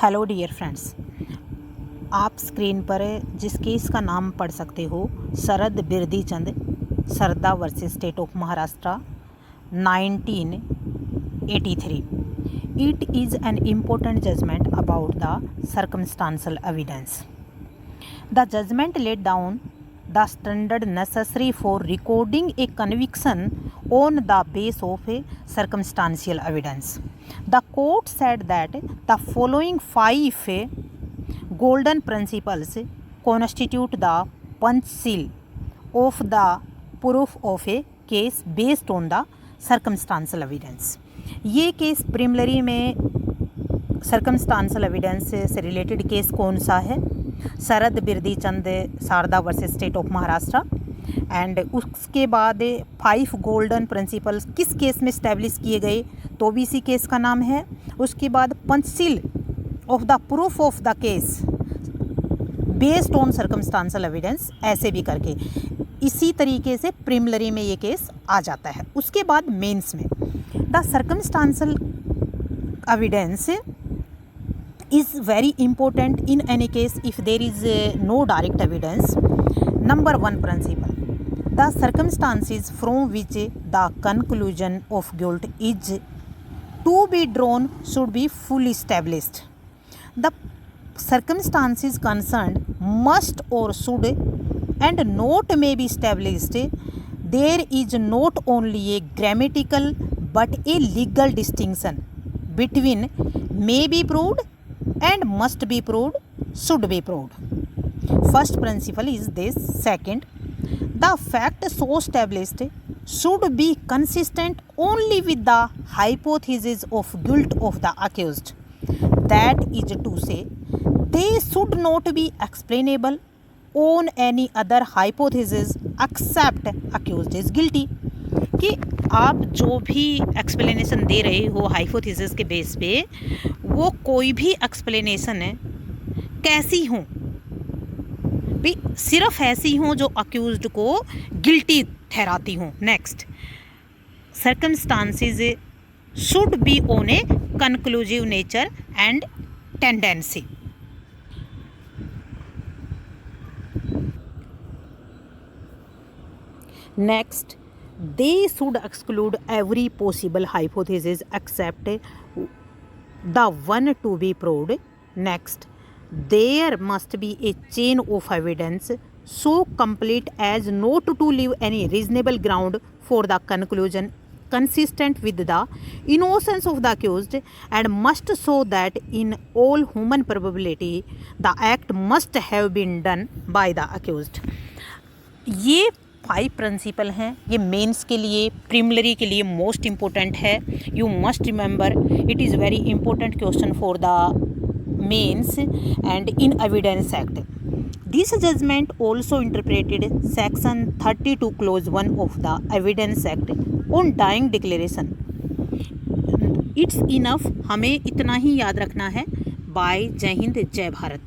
Hello dear friends, आप screen पर जिस केस का नाम पढ़ सकते हो, Sharad Birdhi Chand Sarda versus state of Maharashtra 1983. It is an important judgment about the circumstantial evidence. The judgment laid down the standard necessary for recording a conviction on the basis of circumstantial evidence. The court said that the following 5 golden principles constitute the punch seal of the proof of a case based on the circumstantial evidence. ये case प्रिमिलरी में circumstantial evidence से related case कौन सा है? Sharad Birdhi Chand Sarda versus state of Maharashtra. And उसके बाद 5 golden principles किस केस में स्टैब्लिश किए गए, तो भी इसी केस का नाम है. उसके बाद Panchsheel of the proof of the case based on circumstantial evidence, ऐसे भी करके इसी तरीके से प्रिमिलरी में ये केस आ जाता है. उसके बाद मेंस में the circumstantial evidence is very important in any case if there is no direct evidence. Number 1 principle: the circumstances from which the conclusion of guilt is to be drawn should be fully established. The circumstances concerned must or should and not may be established. There is not only a grammatical but a legal distinction between may be proved and must be proved, should be proved. First principle is this. Second, the fact so established should be consistent only with the hypothesis of guilt of the accused. That is to say, they should not be explainable on any other hypothesis except accused is guilty. कि आप जो भी explanation दे रहे हो hypothesis के base पे, वो कोई भी एक्सप्लेनेशन है कैसी हो भी, सिर्फ ऐसी हो जो अक्यूज्ड को गिल्टी ठहराती हो. Next, circumstances should be on A conclusive nature and tendency. Next, they should exclude every possible hypothesis except the one to be proved. Next, there must be a chain of evidence so complete as not to leave any reasonable ground for the conclusion consistent with the innocence of the accused, and must show that in all human probability the act must have been done by the accused. ये 5 principal हैं. ये mains के लिए, preliminary के लिए most important है. You must remember, it is very important question for the mains and in evidence act. This judgement also interpreted section 32 clause 1 of the evidence act on dying declaration. It's enough, हमें इतना ही याद रखना है. Bye. जय हिंद, जय भारत.